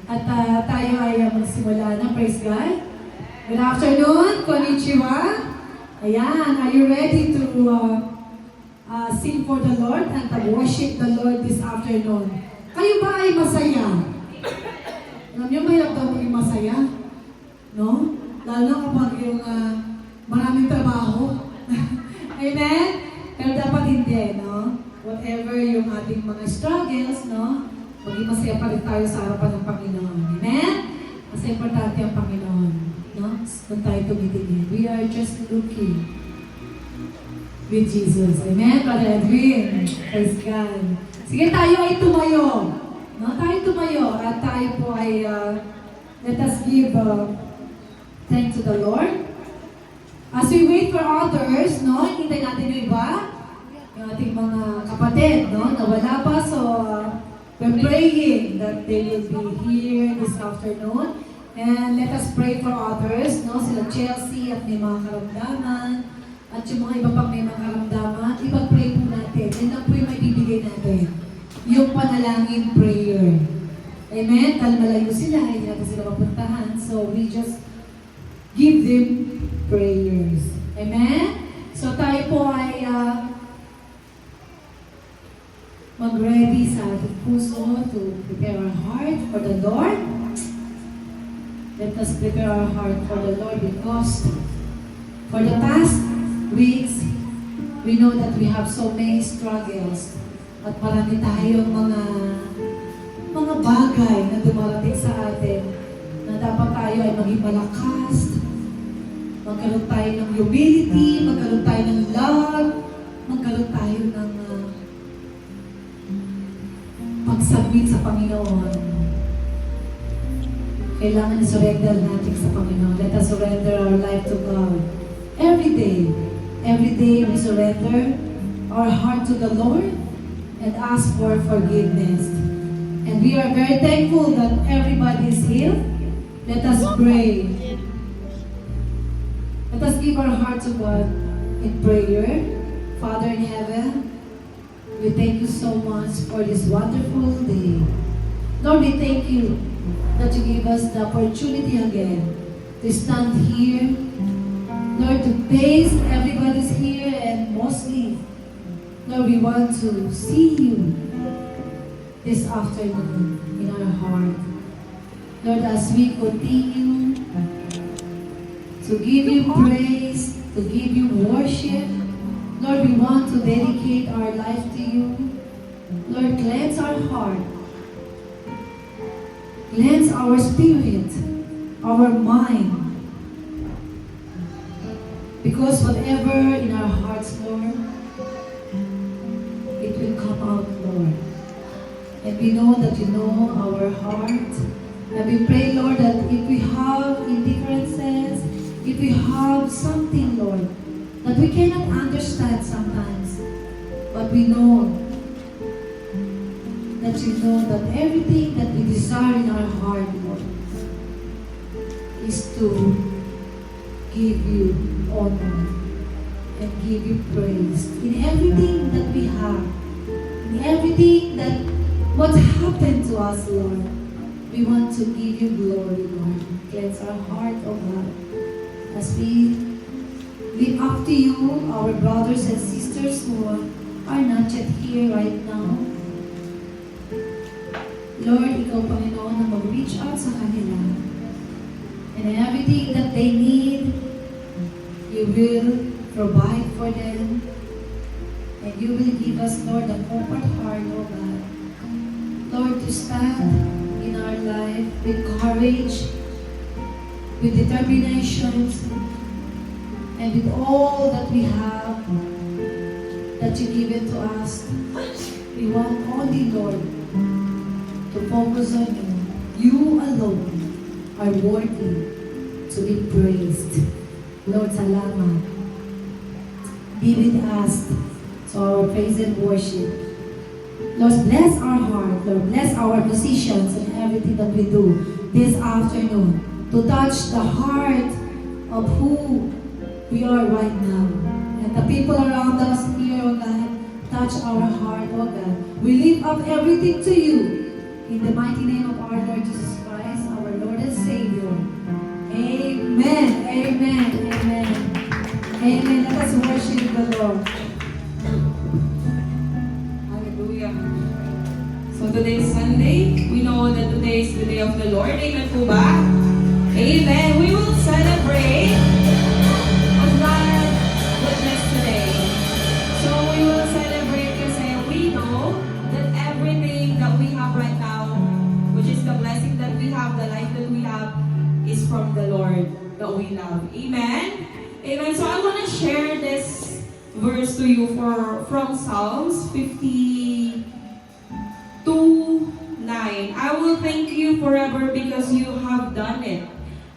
At tayo ay magsimula na. Praise God. Good afternoon. Konnichiwa. Ayan, are you ready to sing for the Lord and to worship the Lord this afternoon? Kayo ba ay masaya? Alam niyo, mahirap daw maging masaya. No? Lalo na kapag yung maraming trabaho. Amen? Pero dapat hindi, no? Whatever yung ating mga struggles, no? Maging masaya pa rin tayo sa harapan ng Panginoon. Amen? Kasi importante ang Panginoon. No? Kung tayo tumitingin. We are just looking with Jesus. Amen? Brother Edwin. Praise God. Sige, tayo ay tumayo. No? Tayo tumayo. At tayo po ay let us give thanks to the Lord. As we wait for others, no? Hintay natin yung iba. Yung ating mga kapatid, no? Na wala pa. So, we're praying that they will be here this afternoon. And let us pray for others, no? Sila Chelsea at may mga karamdaman. At yung mga iba pang may mga karamdaman, ipag-pray po natin. Yan lang po yung may bibigay natin. Yung panalangin prayer. Amen? Dahil malayo sila, hindi natin sila mapuntahan. So we just give them prayers. Amen? So tayo po ay mag-ready sa ating puso to prepare our heart for the Lord. Let us prepare our heart for the Lord because for the past weeks, we know that we have so many struggles at marami tayong mga bagay na dumarating sa atin na dapat tayo ay maging malakas, magkaroon tayo ng humility, magkaroon tayo ng love, magkaroon tayo ng pagsabit sa Panginoon. Kailangan i-surrender natin sa Panginoon. Let us surrender our life to God. Every day we surrender our heart to the Lord and ask for forgiveness. And we are very thankful that everybody is here. Let us pray. Let us give our heart to God in prayer. Father in heaven, we thank you so much for this wonderful day. Lord, we thank you that you give us the opportunity again to stand here. Lord, to taste everybody's here and mostly, Lord, we want to see you this afternoon in our heart. Lord, as we continue to give you praise, to give you worship, Lord, we want to dedicate our life to you. Lord, cleanse our heart. Cleanse our spirit, our mind. Because whatever in our hearts, Lord, it will come out, Lord. And we know that you know our heart. And we pray, Lord, that if we have indifferences, if we have something, Lord, that we cannot understand sometimes, but we know that you know that everything that we desire in our heart, Lord, is to give you honor and give you praise in everything that we have, in everything that what happened to us, Lord. We want to give you glory, Lord. Cleanse our heart, oh God, as we lift up to you our brothers and sisters who are not yet here right now. Lord, ikaw, Panginoon, na mag-reach out sa kanila. And everything that they need, you will provide for them. And you will give us, Lord, a comfort heart, oh God. Lord, to stand in our life with courage, with determination, and with all that we have that you give it to us. We want only, Lord, to focus on you. You alone are worthy to be praised. Lord, salamat. Be with us to our praise and worship. Lord, bless our heart. Lord, bless our musicians and everything that we do this afternoon to touch the heart of who we are right now. And the people around us here, oh God, touch our heart, oh God. We lift up everything to you. In the mighty name of our Lord Jesus Christ. the Lord. Hallelujah. So today is Sunday. We know that today is the day of the Lord. Amen po ba? Amen. We will celebrate of God's goodness today. So we will celebrate kasi we know that everything that we have right now, which is the blessing that we have, the life that we have, is from the Lord that we love. Amen? Amen. So I want to share this verse to you from Psalms 52:9. I will thank you forever because you have done it.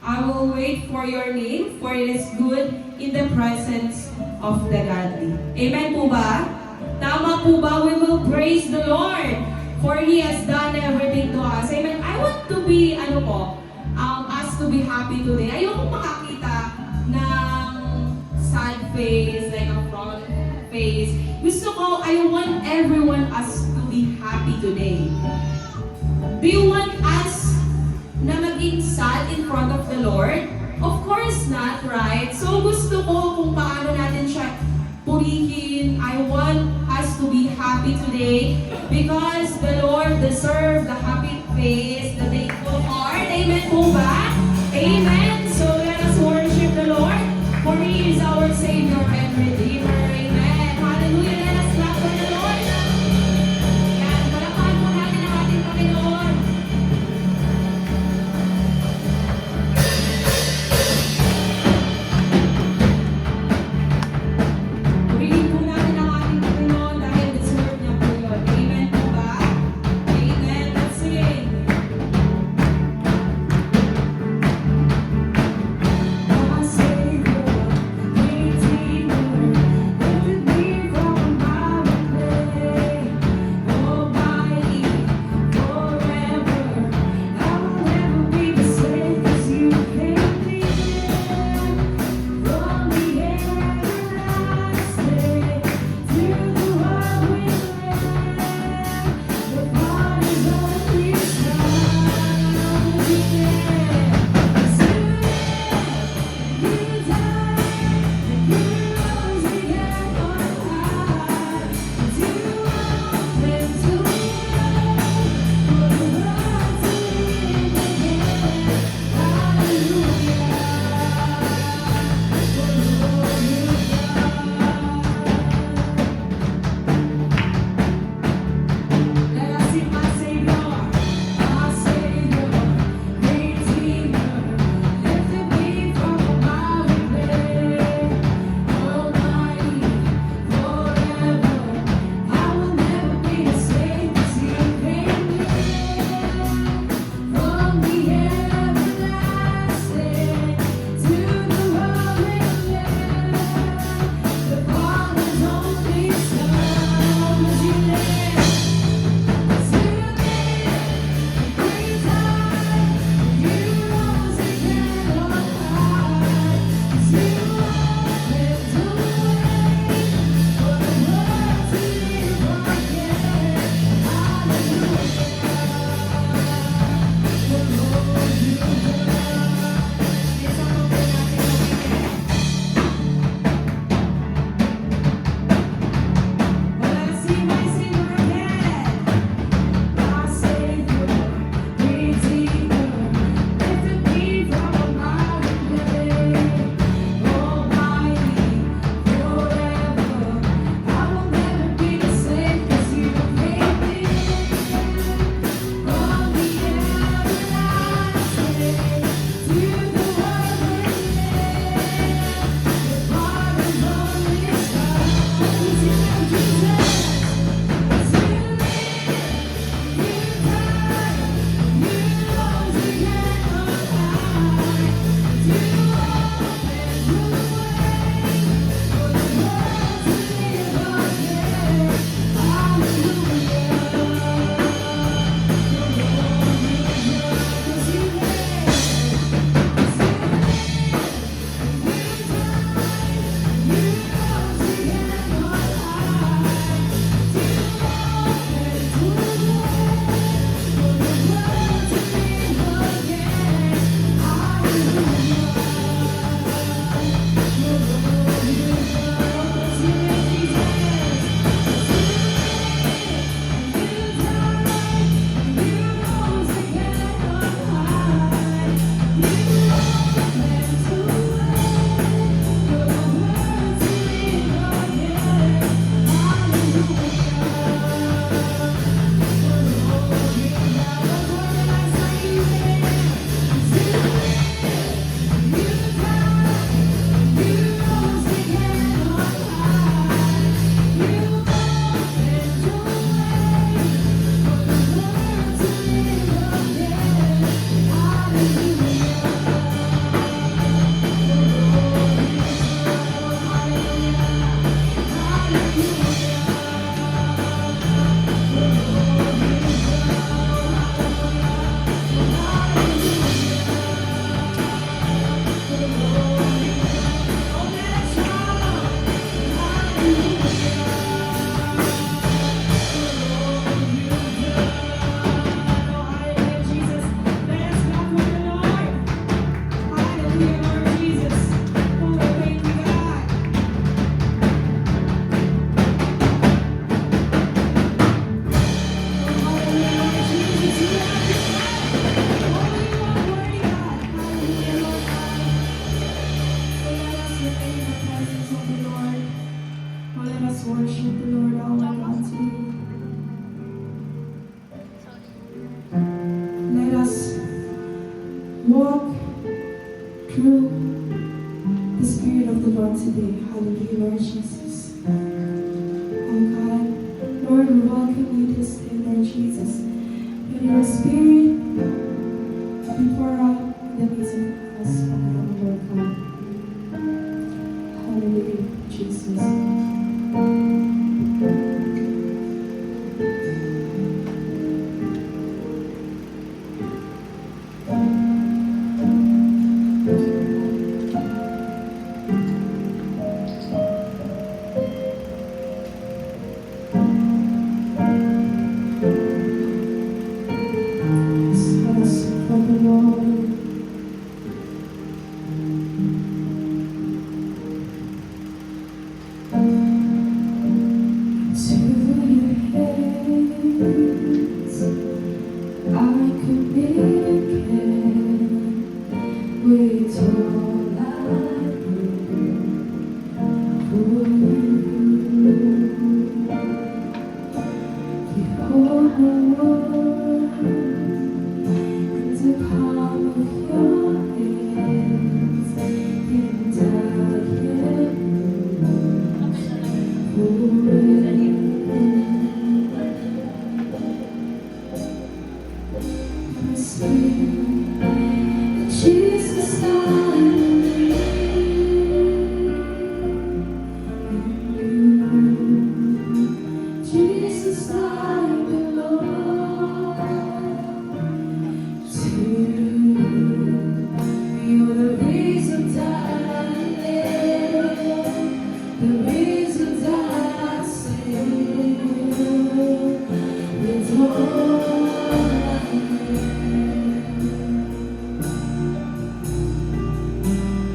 I will wait for your name, for it is good in the presence of the godly. Amen po ba? Tama po ba? We will praise the Lord for He has done everything to us. Amen. I want to be, us to be happy today. Ayoko makakita ng sad face, like a front face. Gusto ko, I want everyone us to be happy today. Do you want us na maging sad in front of the Lord? Of course not, right? So gusto ko kung paano natin siya purihin. I want us to be happy today because the Lord deserves the happy face, the thankful heart. Amen po ba? Amen. So let us worship the Lord for He is our Savior and Redeemer. Amen. Hallelujah. Let us clap for the Lord. Yan, palakpakan po natin ang ating Panginoon. Purihin po natin ang ating Panginoon dahil deserve niya po yun. Amen po ba? Amen. Let's sing. through the Spirit of the Lord today. Hallelujah, Lord Jesus. Oh God, Lord, we welcome you this day, Lord Jesus. With your Spirit, be poured out in the midst of us, oh God, Lord God. Hallelujah, Jesus. Yes, for the Lord. To your hands I commit again with all I for you. Behold the world in the palm of your hands, and I am forever. Jesus, I believe. Jesus, I belong to you. You're the reason that I live, the reason that I sing. It's all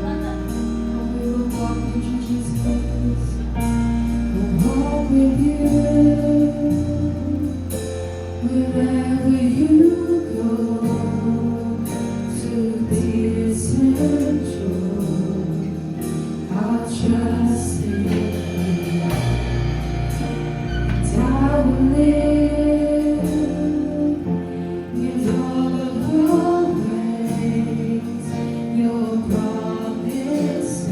I will walk with you, Jesus. I'll walk with you wherever you go. To peace and joy, I'll trust in you. And I will live in all of your ways, your promises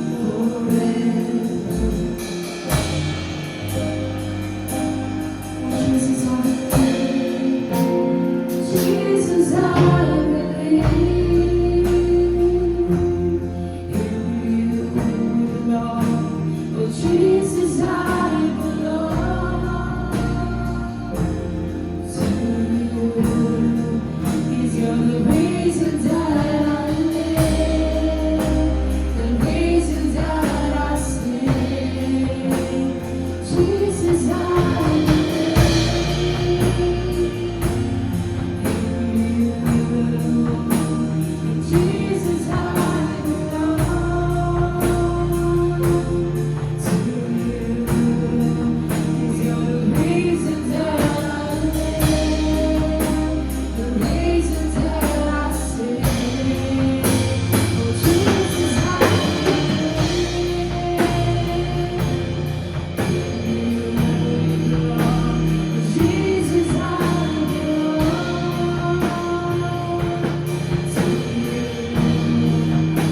forever. Jesus, I believe. Jesus, I believe in you, Lord. Oh, Jesus, I belong to you. 'Cause you're the reason that I live, the reason that I sing. Jesus, I Jesus, I belong to you. 'Cause you're the reason that I live, the reason that I sing. Oh, Jesus, I belong. Jesus, I belong to you.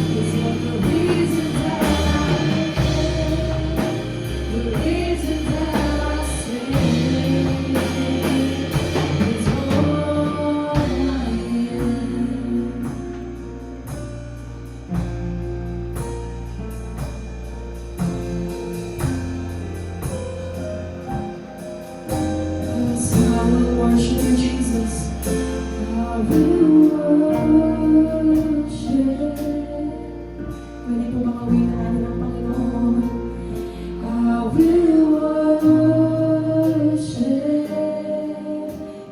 'Cause you're the reason that I live, the reason that I sing. It's all I am. Yes, I will worship you, Jesus. I will worship. Pwede po bang awin na natin ang Panginoon? I will worship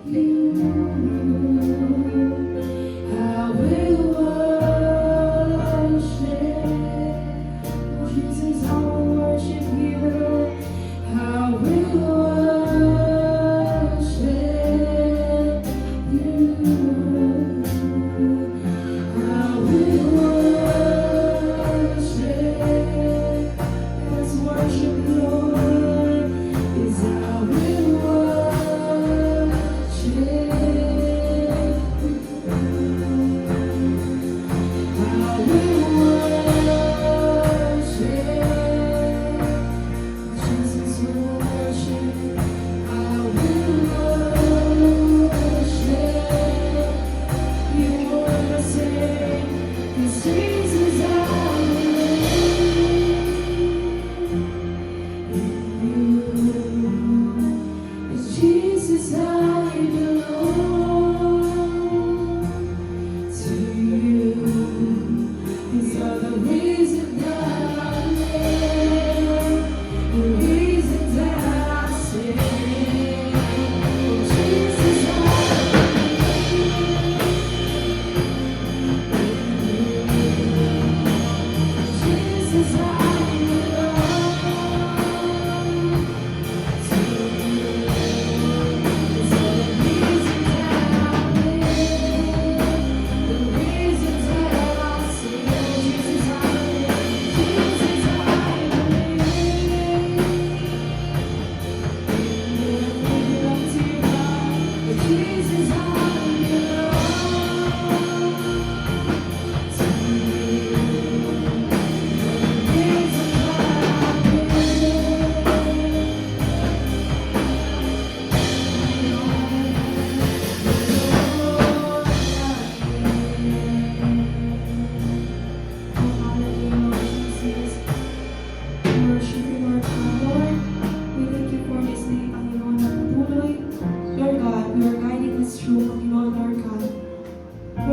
you. I will worship. Oh, Jesus, I will worship you. I will worship you.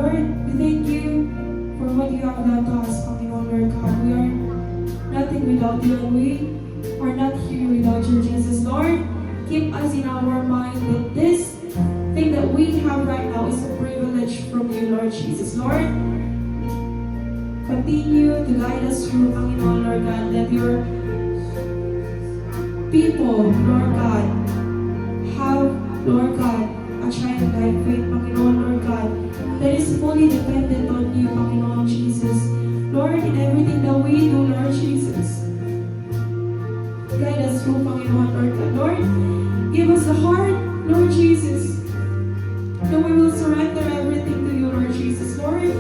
Lord, we thank you for what you have done to us, Panginoon Lord God. We are nothing without you, and we are not here without you, Jesus. Lord, keep us in our mind that this thing that we have right now is a privilege from you, Lord Jesus. Lord, continue to guide us through, Panginoon Lord God. Let your people, Lord God, have, Lord God, a childlike faith, Panginoon Lord God, that is fully dependent on you, Panginoon Jesus. Lord, in everything that we do, Lord Jesus, guide us through, Panginoon Lord God. Lord, give us the heart, Lord Jesus, that we will surrender everything to you, Lord Jesus. Lord,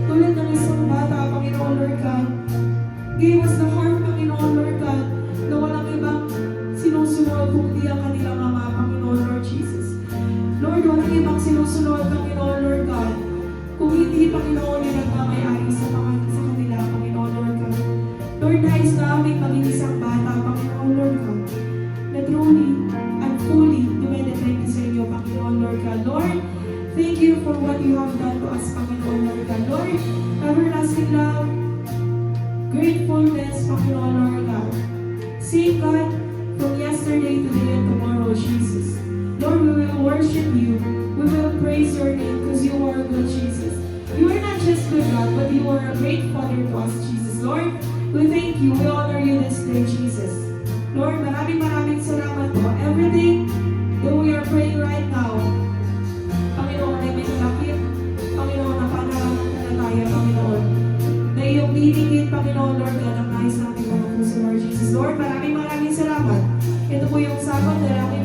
tulad ng isang bata, Panginoon Lord God, give us the heart, Panginoon Lord God, na walang ibang sinusunod kundi ang kanilang Ama, Panginoon Lord Jesus. Lord, walang ibang sinusunod, Panginoon Lord God, kung hindi, Panginoon, yung nagmamayari sa kanila, Panginoon Lord God. Lord, nais namin maging isang bata, Panginoon Lord God, na truly and fully dumedepende sa inyo, Panginoon Lord God. Lord, thank you for what you have done to us, Panginoon Lord God. Lord, everlasting love, gratefulness, Panginoon Lord God. Same God from yesterday, today, and tomorrow, Jesus. Lord, we will worship you. We will praise your name because you are good, Jesus. You are not just good, God, but you are a great Father to us, Jesus. Lord, we thank you. We honor you this day, Jesus. Lord, maraming salamat po. Everything that we are praying right now, Panginoon, ay may kalakip. Panginoon, na pananampalataya, Panginoon. Na iyong dinigit, Panginoon, Lord God, ang nais natin mga puso, Lord Jesus. Lord, maraming salamat. Ito po yung sabat na namin